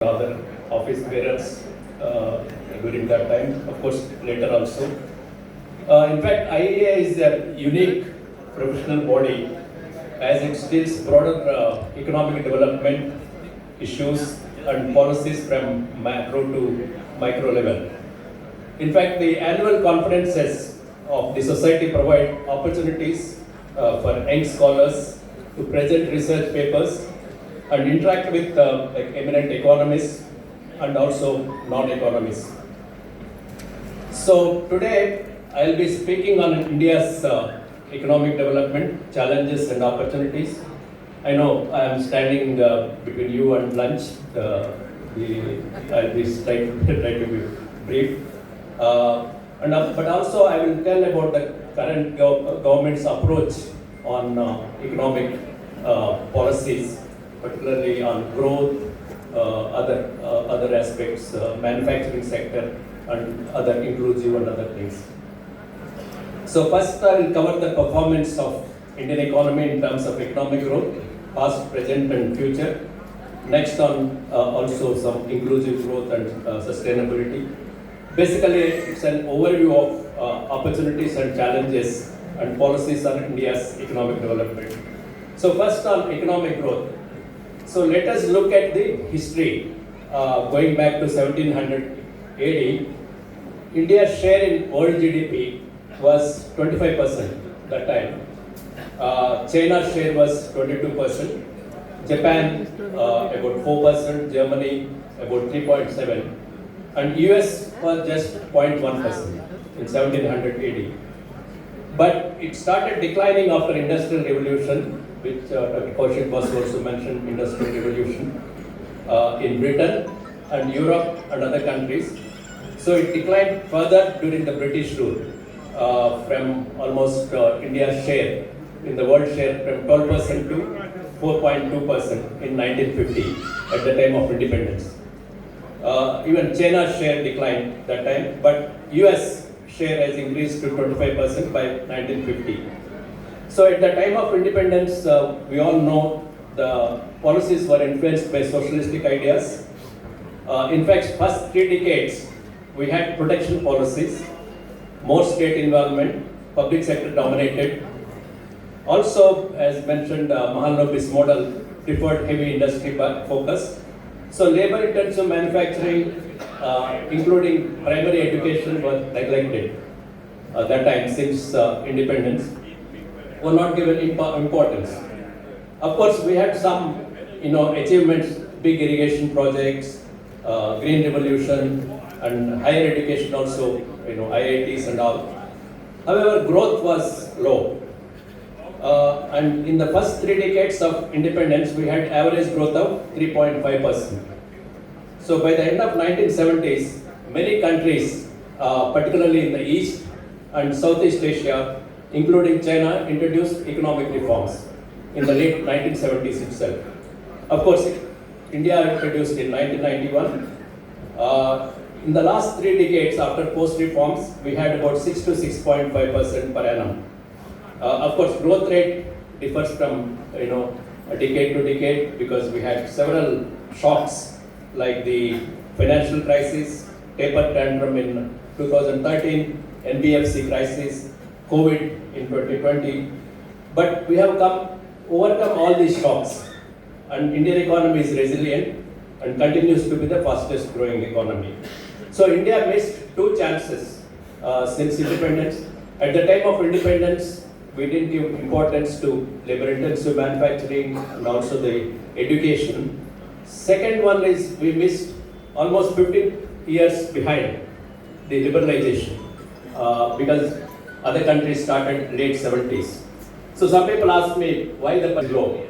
other office bearers during that time, of course, later also. In fact, IEA is a unique professional body as it deals broader economic development issues and policies from macro to micro level. In fact, the annual conferences of the society provide opportunities for young scholars to present research papers and interact with eminent economists and also non-economists. So today I will be speaking on India's economic development challenges and opportunities. I know I am standing between you and lunch. I'll be try to be brief. But also I will tell about the current government's approach on economic policies, particularly on growth, other aspects, manufacturing sector, and other inclusive and other things. So first I will cover the performance of Indian economy in terms of economic growth, past, present, and future. Next on also some inclusive growth and sustainability. Basically, it's an overview of opportunities and challenges and policies on India's economic development. So first on economic growth. So let us look at the history. Going back to 1700 AD, India's share in world GDP was 25% that time. China's share was 22%. Japan about 4%. Germany about 3.7%. And US was just 0.1% in 1700 AD. But it started declining after Industrial Revolution, which Dr. Kaushik was also mentioned, Industrial Revolution in Britain and Europe and other countries. So it declined further during the British rule from almost India's share in the world share from 12% to 4.2% in 1950 at the time of independence. Even China's share declined that time, but US share has increased to 25% by 1950. So at the time of independence, we all know the policies were influenced by socialistic ideas. In fact, first 3 decades, we had protection policies, more state involvement, public sector dominated. Also, as mentioned, Mahalanobis model preferred heavy industry focus. So labor-intensive manufacturing, including primary education, was neglected that time since independence, were not given importance. Of course, we had some, achievements, big irrigation projects, green revolution, and higher education also, IITs and all. However, growth was low. And in the first 3 decades of independence, we had average growth of 3.5%. So by the end of 1970s, many countries, particularly in the East and Southeast Asia, including China, introduced economic reforms in the late 1970s itself. Of course, India introduced in 1991. In the last 3 decades after post-reforms, we had about 6 to 6.5% per annum. Of course, growth rate differs from a decade to decade because we had several shocks like the financial crisis, taper tantrum in 2013, NBFC crisis, COVID in 2020. But we have overcome all these shocks, and Indian economy is resilient and continues to be the fastest growing economy. So India missed 2 chances since independence. At the time of independence, we didn't give importance to labor-intensive manufacturing and also the education. Second one is we missed almost 15 years behind the liberalization because other countries started late 70s. So some people ask me why the is low.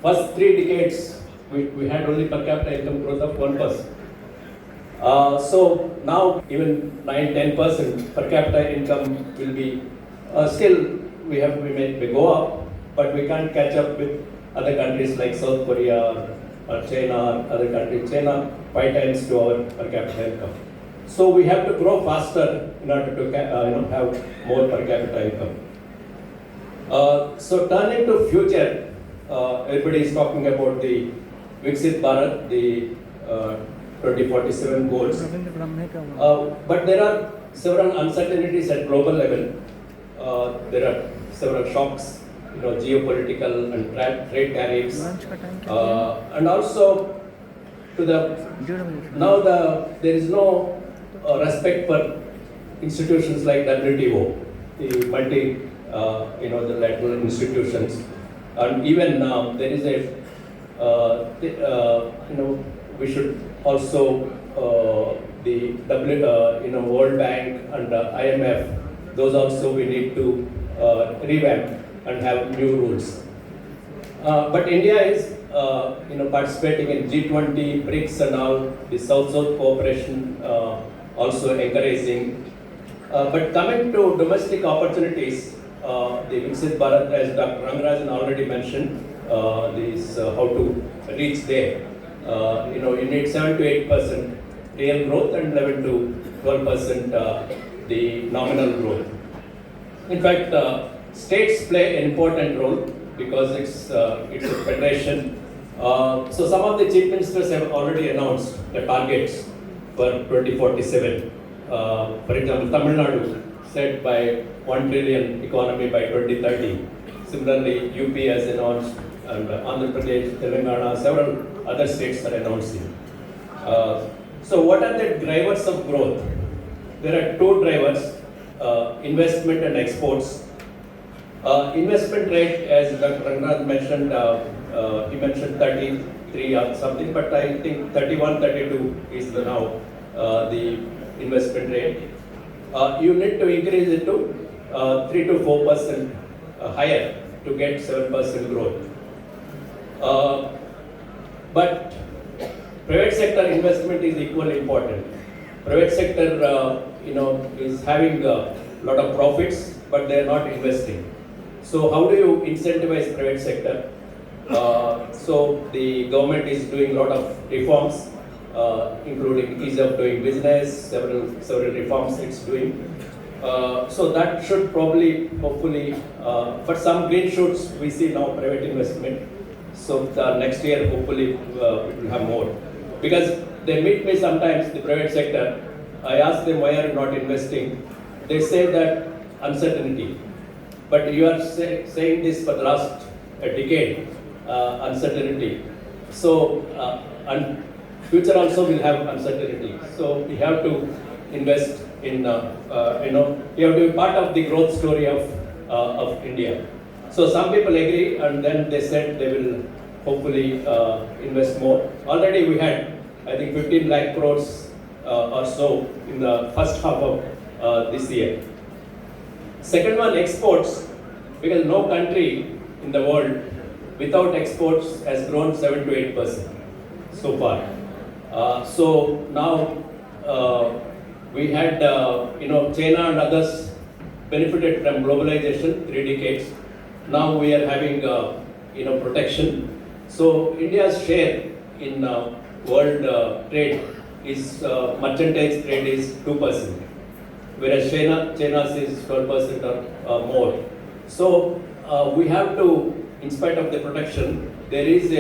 First 3 decades we had only per capita income growth of 1%. So now even 9-10% per capita income will be still we may go up, but we can't catch up with other countries like South Korea or China or other countries. China 5 times to our per capita income. So we have to grow faster in order to have more per capita income. So turning to future, everybody is talking about the Viksit Bharat, the 2047 goals. But there are several uncertainties at global level. There are several shocks, geopolitical and trade tariffs, and also to there is no respect for institutions like WTO, the the lateral institutions, and even there is we should also the World Bank and IMF. Those also we need to revamp and have new rules. But India is participating in G20, BRICS, and all the South-South cooperation also encouraging. But coming to domestic opportunities, the Viksit Bharat, as Dr. Rangarajan already mentioned, how to reach there. You need 7 to 8% real growth and 11 to 12% the nominal growth. In fact, states play an important role because it's a federation. So some of the chief ministers have already announced the targets for 2047. For example, Tamil Nadu said by 1 trillion economy by 2030. Similarly, UP has announced, and Andhra Pradesh, Telangana, several other states are announcing. So what are the drivers of growth? There are two drivers, investment and exports. Investment rate, as Dr. Rangarajan mentioned, he mentioned 33 or something, but I think 31, 32 is now the investment rate. You need to increase it to 3 to 4% higher to get 7% growth. But private sector investment is equally important. Private sector, is having a lot of profits, but they are not investing. So how do you incentivize private sector? So the government is doing a lot of reforms, including ease of doing business, several reforms it's doing. So that should probably, hopefully, but some green shoots we see now private investment. So the next year, hopefully, we will have more. Because they meet me sometimes, the private sector. I ask them, why are you not investing? They say that uncertainty. But you are saying this for the last decade, uncertainty. So, and future also will have uncertainty. So we have to invest in, we have to be part of the growth story of India. So some people agree, and then they said they will hopefully invest more. Already we had, I think, 15 lakh crores or so in the first half of this year. Second one, exports, because no country in the world without exports has grown 7 to 8% so far. So now we had, China and others benefited from globalization 3 decades. Now we are having, protection. So India's share in world trade is, merchandise trade is 2%, whereas China's is 12% or more. So we have to, in spite of the protection, there is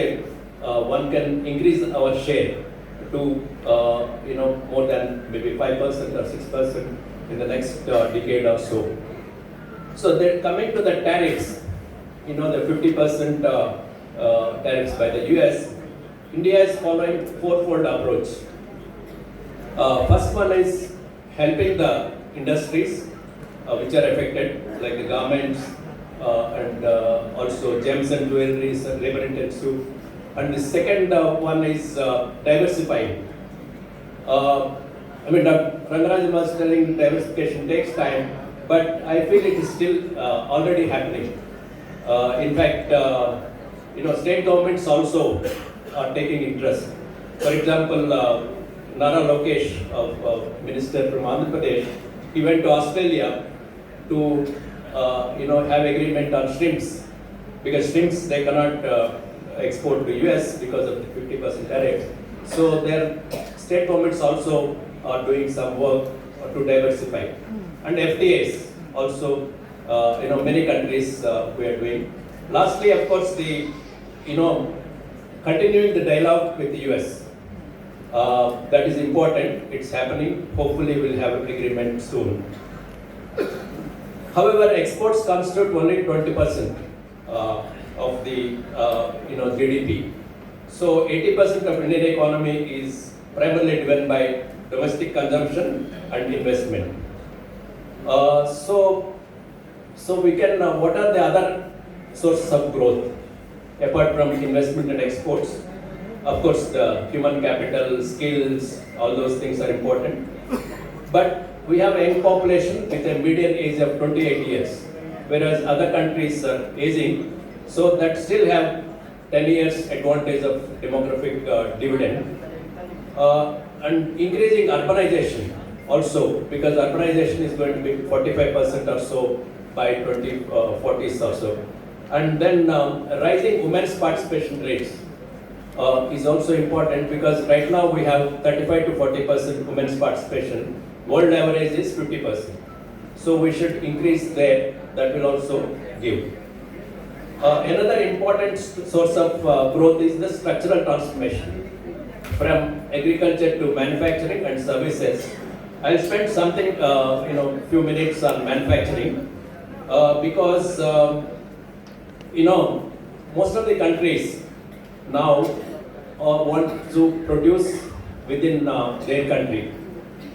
one can increase our share to, more than maybe 5% or 6% in the next decade or so. So they're coming to the tariffs, the 50% tariffs by the US. India is following fourfold approach. First one is helping the industries which are affected, like the garments and also gems and jewelry, labor intensive. And the second one is diversifying. Dr. Rangarajan was telling diversification takes time, but I feel it is still already happening. In fact, state governments also are taking interest. For example, Nara Lokesh, minister from Andhra Pradesh, he went to Australia to have agreement on shrimps, because shrimps they cannot export to US because of the 50% tariff. So their state governments also are doing some work to diversify. And FTAs also, many countries we are doing. Lastly, of course, the continuing the dialogue with the US. That is important. It's happening. Hopefully, we'll have an agreement soon. However, exports constitute only 20% of the GDP. So 80% of Indian economy is primarily driven by domestic consumption and investment. So we can. What are the other sources of growth apart from investment and exports? Of course, the human capital, skills, all those things are important. But we have a young population with a median age of 28 years, whereas other countries are aging, so that still have 10 years advantage of demographic dividend. And increasing urbanization also, because urbanization is going to be 45% or so by 2040s or so. And then rising women's participation rates is also important, because right now we have 35 to 40% women's participation. World average is 50%. So we should increase there. That will also give. Another important source of growth is the structural transformation from agriculture to manufacturing and services. I'll spend something, few minutes on manufacturing because most of the countries now want to produce within their country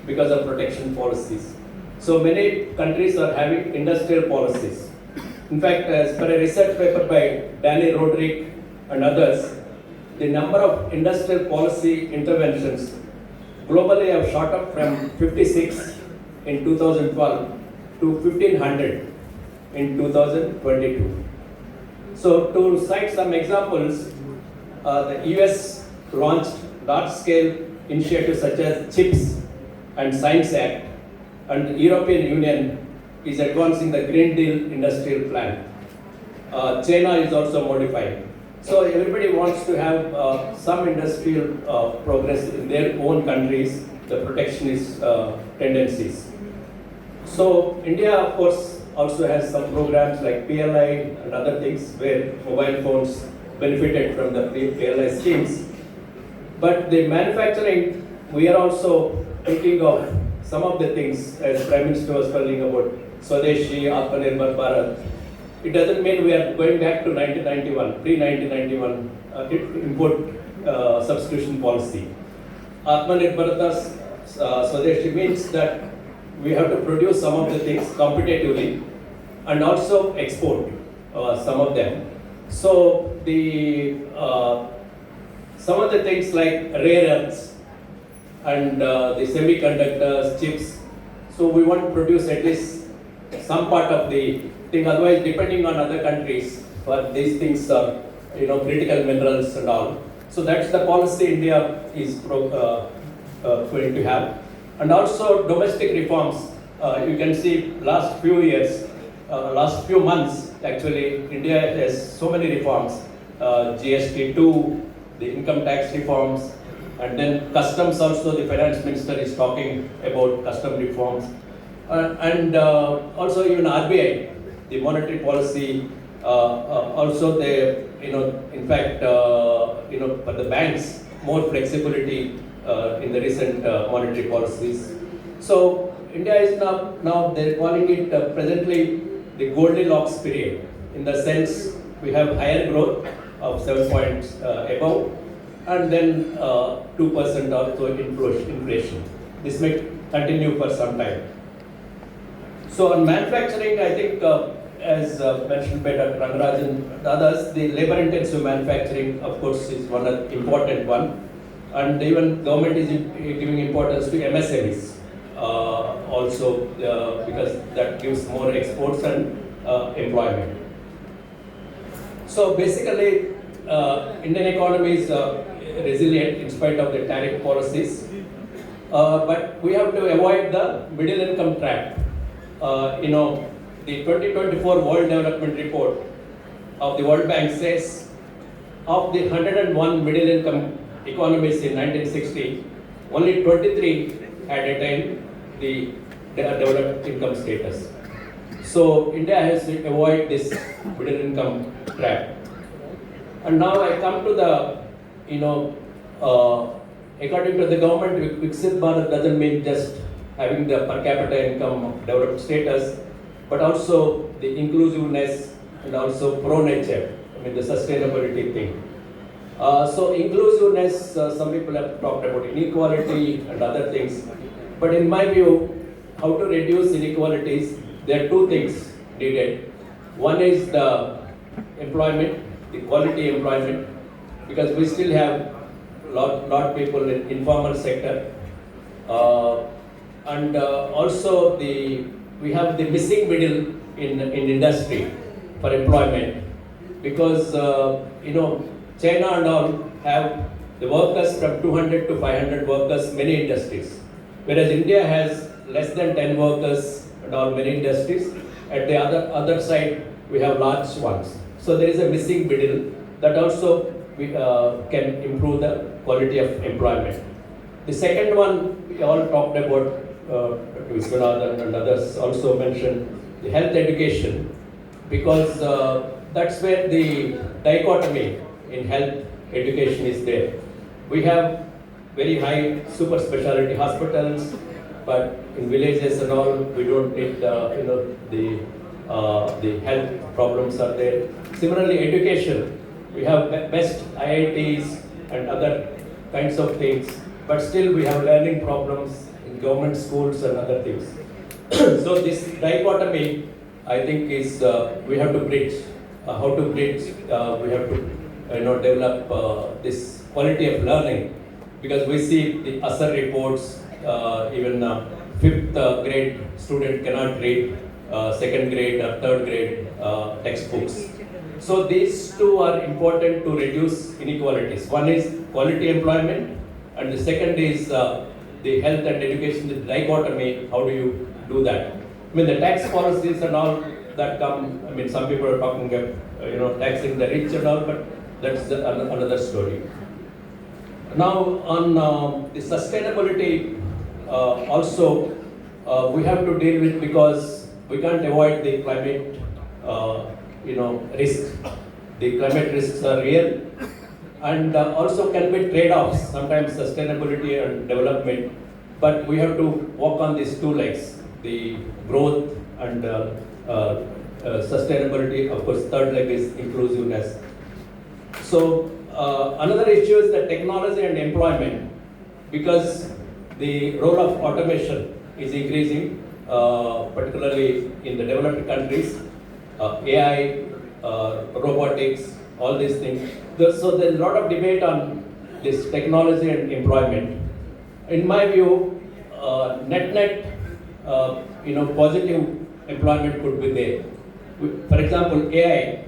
because of protection policies. So many countries are having industrial policies. In fact, as per a research paper by Danny Roderick and others, the number of industrial policy interventions globally have shot up from 56 in 2012 to 1500 in 2022. So to cite some examples, the US launched large-scale initiatives such as CHIPS and Science Act, and the European Union is advancing the Green Deal industrial plan. China is also modifying. So everybody wants to have some industrial progress in their own countries, the protectionist tendencies. So India, of course, also has some programs like PLI and other things where mobile phones benefited from the PLI schemes. But the manufacturing, we are also thinking of some of the things, as Prime Minister was telling about Swadeshi, Atmanirbhar Bharat. It doesn't mean we are going back to 1991, pre-1991 import substitution policy. Atmanirbharta Swadeshi means that we have to produce some of the things competitively and also export some of them. So the some of the things like rare earths and the semiconductors, chips. So we want to produce at least some part of the thing. Otherwise, depending on other countries for these things are critical minerals and all. So that's the policy India is going to have. And also domestic reforms. You can see last few years, last few months, actually, India has so many reforms. GST2, the income tax reforms, and then customs also, the finance minister is talking about custom reforms. And also even RBI, the monetary policy, also the, in fact, for the banks, more flexibility in the recent monetary policies. So India is now they're calling it presently the Goldilocks period, in the sense we have higher growth of 7 points above, and then 2% also inflation. This may continue for some time. So on manufacturing, I think as mentioned by Dr. Rangarajan and others, the labor-intensive manufacturing, of course, is one important one. And even government is giving importance to MSMEs also because that gives more exports and employment. So basically, Indian economy is resilient in spite of the tariff policies, but we have to avoid the middle income trap. The 2024 World Development Report of the World Bank says of the 101 middle income economies in 1960, only 23 had attained the developed income status. So India has to avoid this middle income trap. And now I come to the according to the government, Viksit Bharat doesn't mean just having the per capita income of developed status, but also the inclusiveness and also pro-nature, I mean the sustainability thing. So inclusiveness, some people have talked about inequality and other things, but in my view, how to reduce inequalities, there are two things needed. One is the employment, the quality employment, because we still have lot people in informal sector, and also we have the missing middle in industry for employment, because China and all have the workers from 200 to 500 workers, many industries, whereas India has less than 10 workers and all, many industries. At the other side, we have large ones. So there is a missing middle that also we can improve the quality of employment. The second one we all talked about, Viswanathan and others also mentioned the health education, because that's where the dichotomy in health education is there. We have very high super specialty hospitals, but in villages and all, we don't need the health problems are there. Similarly, education, we have best IITs and other kinds of things, but still we have learning problems in government schools and other things. So this dichotomy, I think, is we have to bridge. How to bridge? We have to develop this quality of learning, because we see the ASER reports, even 5th grade student cannot read 2nd grade or 3rd grade textbooks. So these two are important to reduce inequalities. One is quality employment, and the second is the health and education, the dichotomy. How do you do that? I mean, the tax policies and all that come, I mean, some people are talking about, taxing the rich and all, but that's another story. Now, on the sustainability, also we have to deal with, because we can't avoid the climate, risk. The climate risks are real, and also can be trade-offs, sometimes sustainability and development, but we have to work on these two legs, the growth and sustainability. Of course, third leg is inclusiveness. So another issue is the technology and employment, because the role of automation is increasing, particularly in the developed countries, AI, robotics, all these things. So there's a lot of debate on this technology and employment. In my view, net, positive employment could be there. For example, AI,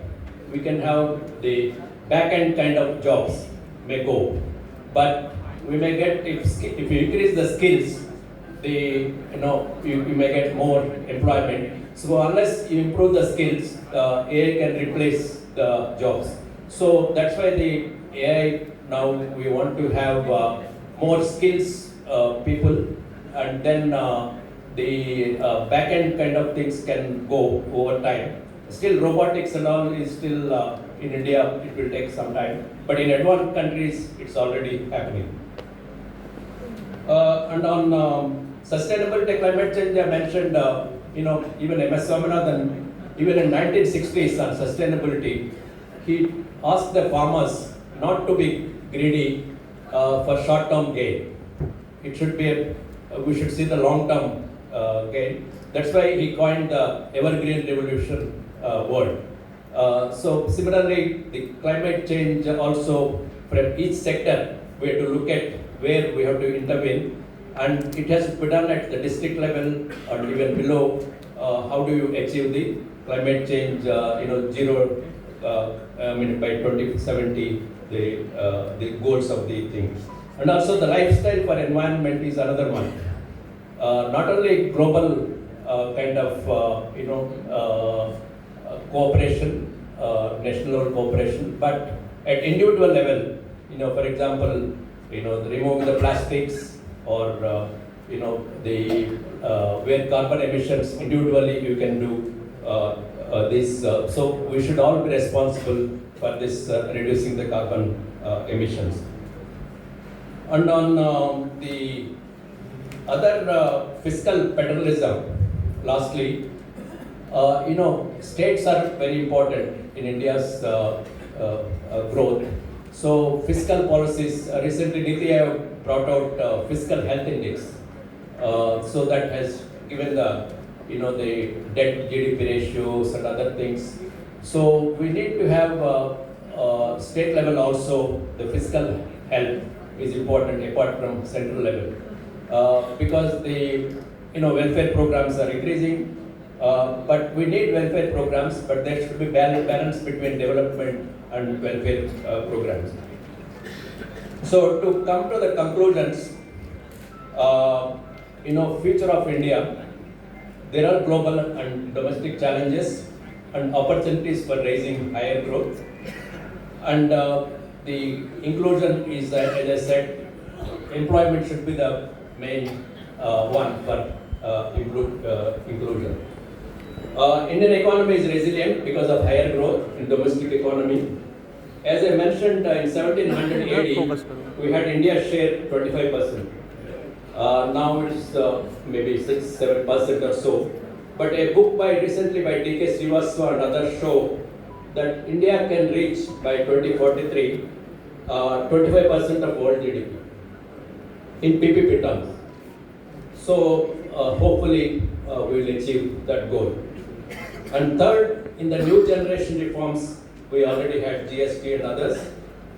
we can have the back-end kind of jobs may go, but we may get, if you increase the skills, you may get more employment. So unless you improve the skills, AI can replace the jobs. So that's why the AI, now we want to have more skills people, and then the back-end kind of things can go over time. Still, robotics and all is still in India, it will take some time, but in advanced countries, it's already happening. And on sustainability, climate change, I mentioned, even MS Swaminathan, even in 1960s on sustainability, he asked the farmers not to be greedy for short-term gain. It should be, we should see the long-term gain. That's why he coined the evergreen revolution word. So similarly, the climate change also, from each sector, we have to look at where we have to intervene, and it has to be done at the district level or even below. How do you achieve the climate change, zero, by 2070, the goals of the thing. And also the lifestyle for environment is another one. Not only global kind of, cooperation, national cooperation, but at individual level, for example, removing the plastics, or where carbon emissions individually you can do this. So we should all be responsible for this reducing the carbon emissions. And on the other fiscal federalism, lastly, states are very important in India's growth. So fiscal policies, recently Niti Aayog brought out fiscal health index. So that has given the debt GDP ratios and other things. So we need to have state level also, the fiscal health is important apart from central level. Because the welfare programs are increasing, but we need welfare programs, but there should be balance between development and welfare programs. So to come to the conclusions, future of India, there are global and domestic challenges and opportunities for raising higher growth. And the inclusion is, as I said, employment should be the main one for inclusion. Indian economy is resilient because of higher growth in domestic economy. As I mentioned, in 1780, we had India's share 25%. Now it's maybe 6-7% or so. But a book recently by D.K. Srivastava and others show that India can reach by 2043 25% of world GDP in PPP terms. So hopefully we will achieve that goal. And third, in the new generation reforms, we already had GST and others.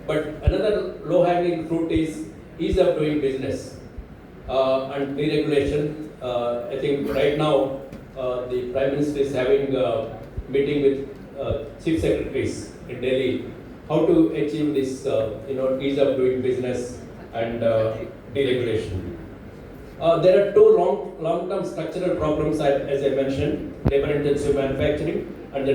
But another low-hanging fruit is ease of doing business and deregulation. I think right now the Prime Minister is having a meeting with Chief Secretaries in Delhi, how to achieve this ease of doing business and deregulation. There are two long-term structural problems, as I mentioned, labor-intensive manufacturing and the